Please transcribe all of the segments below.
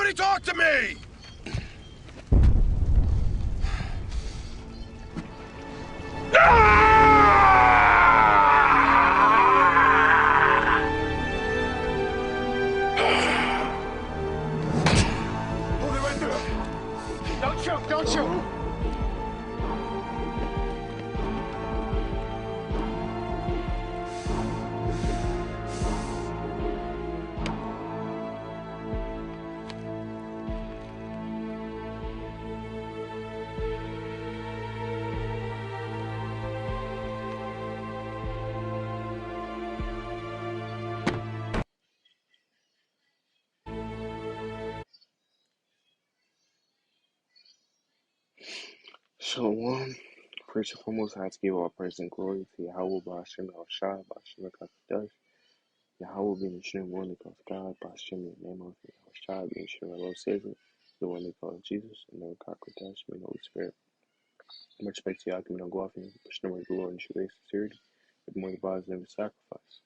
Somebody talk to me! Hold it right there. Don't shoot, don't shoot. Shalom. First and foremost, I have to give all praise and glory to Yahweh, Ba'ashem, El-Shai, Ba'ashem, Ekakadash, Yahweh being the Shem, one they call God, Ba'ashem, the name of El-Shai, being Shem, our Lord Savior, the one they call Jesus, and the Ekakadash, being the Holy Spirit. Much respect to Yakim and Guafin, pushing the word of the Lord in true sincerity, with more bodies than sacrifice,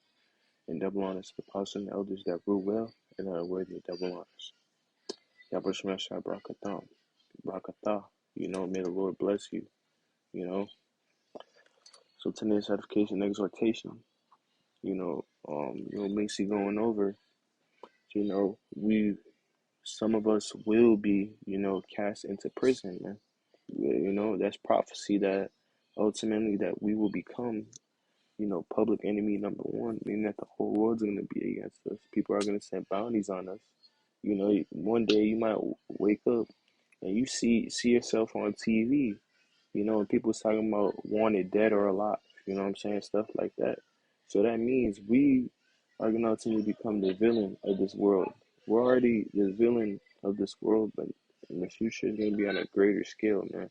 and double honors to the apostles and elders that rule well and are worthy of double honors. Yahweh El-Shai, Barakatah, may the Lord bless you, So today's edification and exhortation, basically going over, some of us will be, cast into prison, man. That's prophecy that ultimately that we will become, public enemy number one, meaning that the whole world's going to be against us. People are going to set bounties on us. One day you might wake up and you see yourself on TV, and people's talking about wanted dead or alive, you know what I'm saying? Stuff like that. So that means we are going to ultimately become the villain of this world. We're already the villain of this world, but in the future it's going to be on a greater scale, man.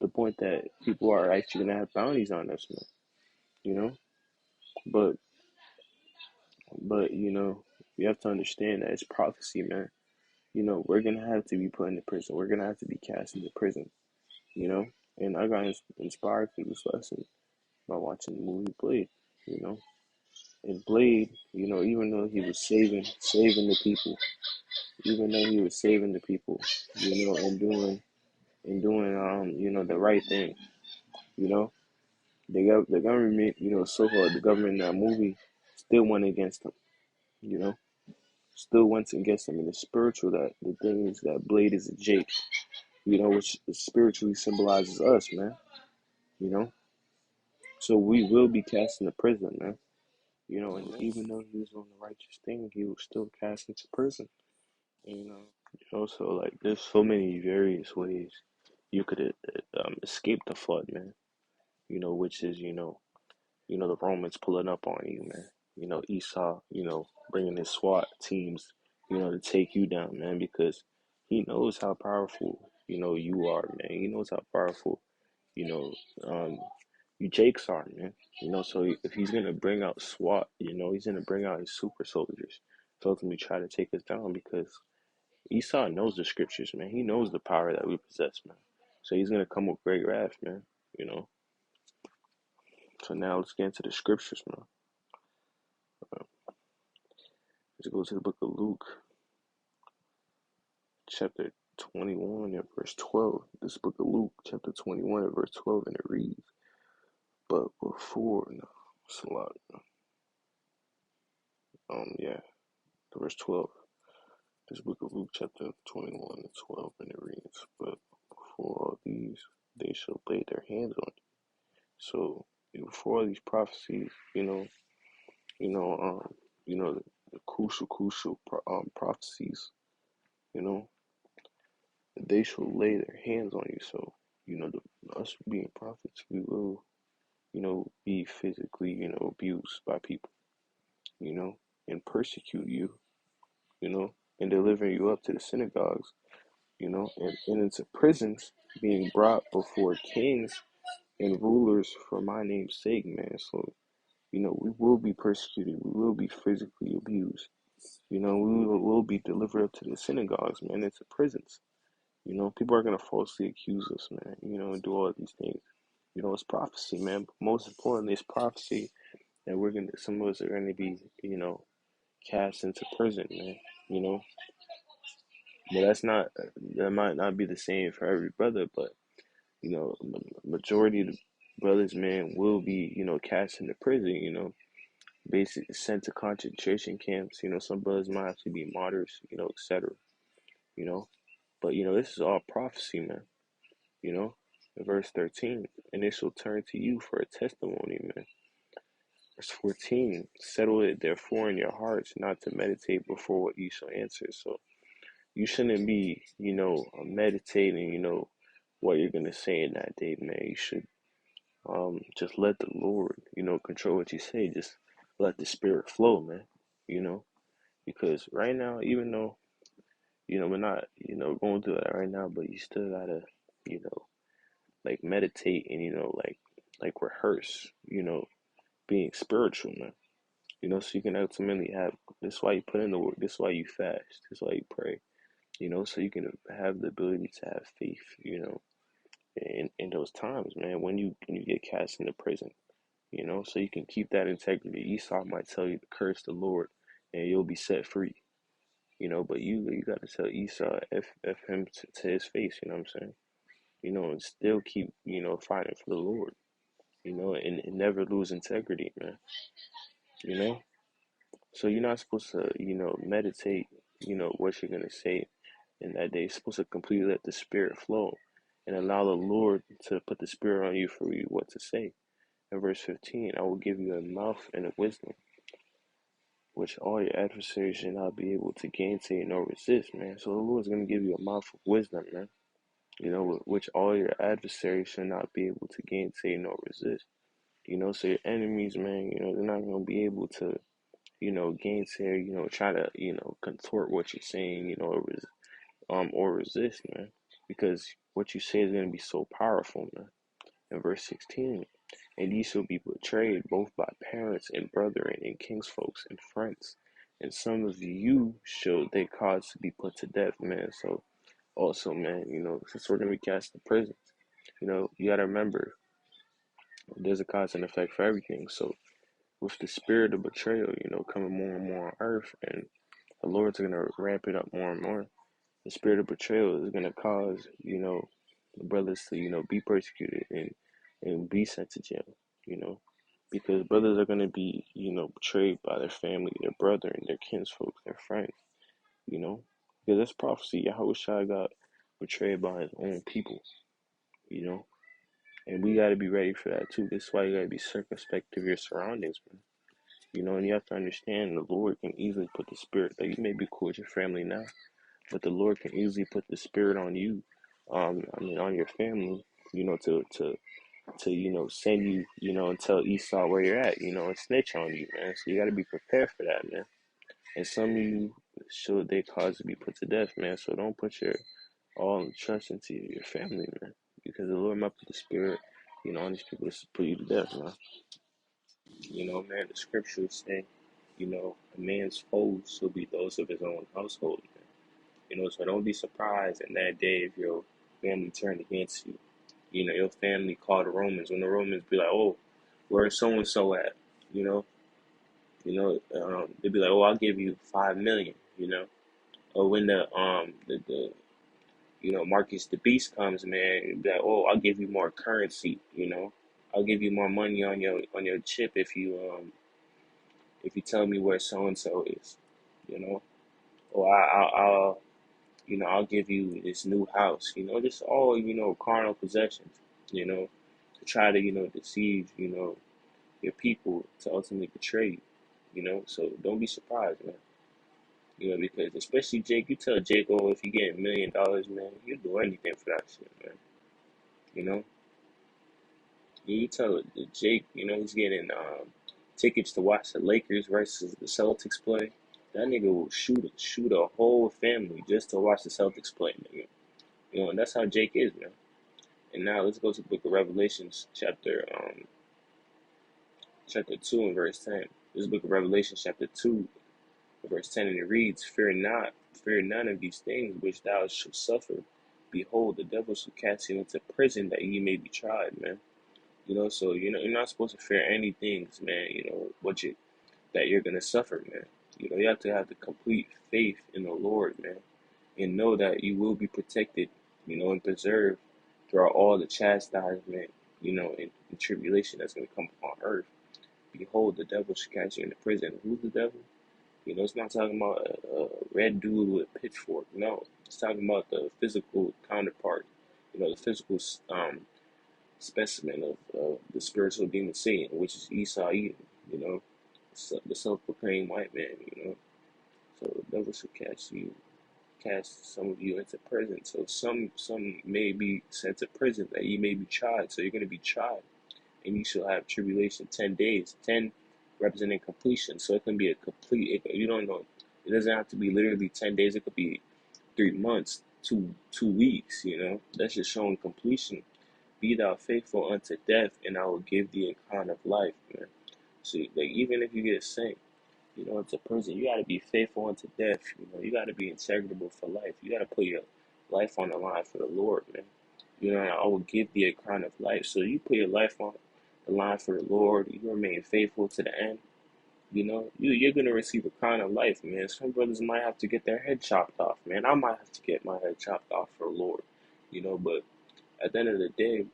The point that people are actually going to have bounties on us, man, But, we have to understand that it's prophecy, man. We're going to have to be put into prison. We're going to have to be cast into prison, And I got inspired through this lesson by watching the movie Blade, And Blade, even though he was saving the people, the right thing, the government, so-called the government in that movie still went against him, still went against him in the spiritual. That the thing is that Blade is a Jake, which spiritually symbolizes us, man, So we will be cast into prison, man. And even though he was on the righteous thing, he was still cast into prison. So like there's so many various ways you could escape the flood, man. Which is the Romans pulling up on you, man. Esau, bringing his SWAT teams, to take you down, man, because he knows how powerful you are, man. He knows how powerful you know um you Jakes are, man. So if he's gonna bring out SWAT, he's gonna bring out his super soldiers to ultimately try to take us down because Esau knows the scriptures, man. He knows the power that we possess, man. So he's gonna come with great wrath, man. So now let's get into the scriptures, man. Let's go to the book of Luke, chapter 21 and verse 12. This book of Luke, chapter 21 and verse 12, and it reads, but before, no, it's a lot. Verse 12. This book of Luke, chapter 21 and 12, and it reads, but before all these, they shall lay their hands on you. So before all these prophecies, the crucial prophecies, they shall lay their hands on you. So, us being prophets, we will, be physically, abused by people, and persecute you, and deliver you up to the synagogues, and into prisons, being brought before kings and rulers for my name's sake, man. So, we will be persecuted. We will be physically abused. We will be delivered up to the synagogues, man, into prisons. People are going to falsely accuse us, man, and do all of these things. It's prophecy, man. But most importantly, it's prophecy that some of us are going to be, cast into prison, man, But that might not be the same for every brother, but majority of the brothers, man, will be, cast into prison, basically sent to concentration camps. Some brothers might have to be martyrs, etc. You know, but this is all prophecy, man. You know, in verse 13, and it shall turn to you for a testimony, man. Verse 14, settle it therefore in your hearts not to meditate before what you shall answer. So you shouldn't be, meditating, what you're gonna say in that day, man. You should just let the Lord, control what you say. Just let the spirit flow, man. You know, because right now, even though, we're not, going through that right now, but you still gotta, you know, like meditate and, like rehearse, being spiritual, man. So you can ultimately have this is why you put in the work, this is why you fast, this is why you pray, so you can have the ability to have faith, in those times, man, when you get cast into prison. So you can keep that integrity. Esau might tell you to curse the Lord and you'll be set free, but you got to tell Esau, F him to his face, you know what I'm saying? And still keep, fighting for the Lord, and never lose integrity, man, you know? So you're not supposed to, meditate, what you're going to say in that day. You're supposed to completely let the Spirit flow and allow the Lord to put the Spirit on you for you what to say. In verse 15, I will give you a mouth and a wisdom which all your adversaries shall not be able to gainsay nor resist, man. So the Lord's going to give you a mouth of wisdom, man. Which all your adversaries shall not be able to gainsay nor resist. So your enemies, man, they're not going to be able to, gainsay, try to, contort what you're saying, or resist, man. Because what you say is going to be so powerful, man. In verse 16, and ye shall be betrayed both by parents and brethren and kinsfolks and friends. And some of you shall they cause to be put to death, man. So also, man, since we're gonna be cast in prison, you gotta remember there's a cause and effect for everything. So with the spirit of betrayal, coming more and more on earth, and the Lord's gonna ramp it up more and more. The spirit of betrayal is gonna cause, the brothers to, be persecuted and be sent to jail, you know, because brothers are gonna be, betrayed by their family, their brother, and their kinsfolk, their friends, you know, because that's prophecy. Yahushua got betrayed by his own people, you know, and we gotta be ready for that too. This is why you gotta be circumspect of your surroundings, man. And you have to understand the Lord can easily put the spirit. Like you may be cool with your family now, but the Lord can easily put the spirit on you, on your family, to send you, and tell Esau where you're at, and snitch on you, man. So you got to be prepared for that, man. And some of you should they cause to be put to death, man. So don't put your all trust into your family, man, because the Lord might put the spirit, on these people to put you to death, man. Man, the scriptures say, a man's foes will be those of his own household, man. So don't be surprised in that day if your family turned against you. Your family called the Romans. When the Romans be like, "Oh, where's so and so at?" You know, they'd be like, "Oh, I'll give you 5 million." Or when the Marcus the Beast comes, man, it'd be like, "Oh, I'll give you more currency." I'll give you more money on your chip if you tell me where so and so is. You know, or I'll give you this new house. Just all carnal possessions. To try to deceive your people to ultimately betray you. So don't be surprised, man. Because especially Jake, you tell Jake, oh, if you get $1 million, man, he'll do anything for that shit, man. You know, you tell Jake, he's getting tickets to watch the Lakers versus the Celtics play. That nigga will shoot a whole family just to watch the Celtics play, nigga. And that's how Jake is, man. And now let's go to the Book of Revelations, chapter 2 and verse 10. This Book of Revelation, chapter 2, verse 10, and it reads, fear none of these things which thou shalt suffer. Behold, the devil shall cast you into prison that ye may be tried, man. So you're not supposed to fear any things, man. That you're gonna suffer, man. You have to have the complete faith in the Lord, man. and know that you will be protected, and preserved throughout all the chastisement, and tribulation that's going to come upon earth. Behold, the devil should cast you into prison. Who's the devil? It's not talking about a red dude with a pitchfork. No, it's talking about the physical counterpart. The physical specimen of the spiritual demon Satan, which is Esau Edom. You know, the self-proclaimed white man. So the devil should cast some of you into prison. So some may be sent to prison that you may be tried. So you're going to be tried, and you shall have tribulation 10 days. 10 representing completion. So it can be a complete. You don't know. It doesn't have to be literally 10 days. It could be 3 months, 2 weeks. That's just showing completion. Be thou faithful unto death, and I will give thee a crown of life, man. So like even if you get sent, into prison, you gotta be faithful unto death. You gotta be integrable for life. You gotta put your life on the line for the Lord, man. And I will give thee a crown of life. So you put your life on the line for the Lord. You remain faithful to the end. You're gonna receive a crown of life, man. Some brothers might have to get their head chopped off, man. I might have to get my head chopped off for the Lord, But at the end of the day,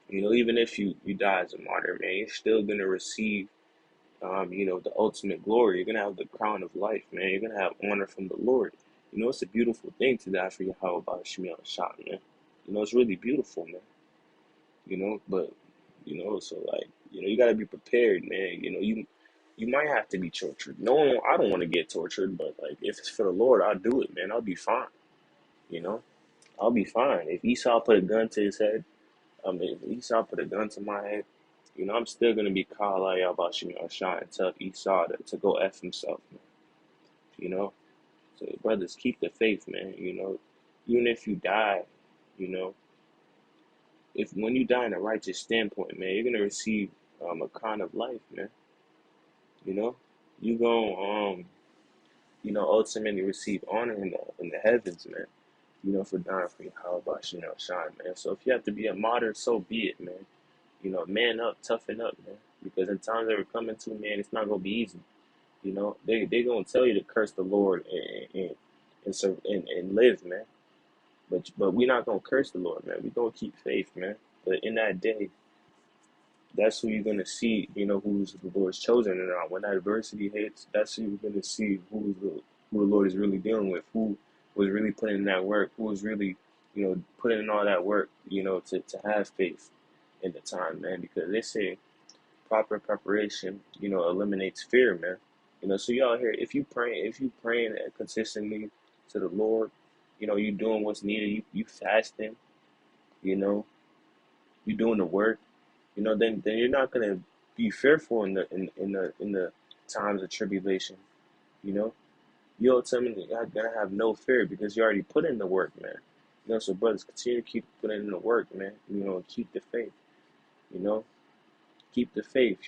even if you die as a martyr, man, you're still gonna receive, the ultimate glory. You're gonna have the crown of life, man. You're gonna have honor from the Lord. It's a beautiful thing to die for Yahweh by Shemiel Shah, man. It's really beautiful, man. But so like, you gotta be prepared, man. You might have to be tortured. No one, I don't want to get tortured, but like if it's for the Lord, I'll do it, man. I'll be fine. You know, I'll be fine. If Esau put a gun to his head, if Esau put a gun to my head, I'm still gonna be called out about Shemiel Shah and tell Esau to go F himself, man. You know, so brothers, keep the faith, man. Even if you die, you know, if when you die in a righteous standpoint, man, you're gonna receive a crown of life, man. You know, you gonna ultimately receive honor in the heavens, man. For dying for Yahweh Bashim Shine, man. So if you have to be a martyr, so be it, man. Man up, toughen up, man. Because in times that we're coming to, man, it's not gonna be easy. They gonna tell you to curse the Lord and live, man. But we're not gonna curse the Lord, man. We're gonna keep faith, man. But in that day, that's who you're gonna see, who's the Lord's chosen. And when adversity hits, that's who you're gonna see who the Lord is really dealing with, who was really putting in that work, who was really, putting in all that work, to have faith in the time, man. Because they say proper preparation, eliminates fear, man. So y'all here, if you praying consistently to the Lord, you doing what's needed, you fasting, you know, you doing the work, then you're not gonna be fearful in the times of tribulation, you know. You ultimately are gonna have no fear because you already put in the work, man. So brothers, continue to keep putting in the work, man. Keep the faith, you know. Keep the faith,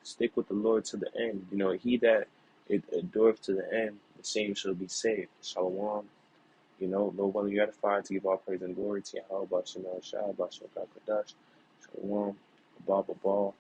Stick with the Lord to the end. He that endureth to the end, the same shall be saved. Shalom. Lord willing, you edify to give all praise and glory to Yahweh, Bashem El Shah, Bashem Kadash, Shalom, Abba, Ball.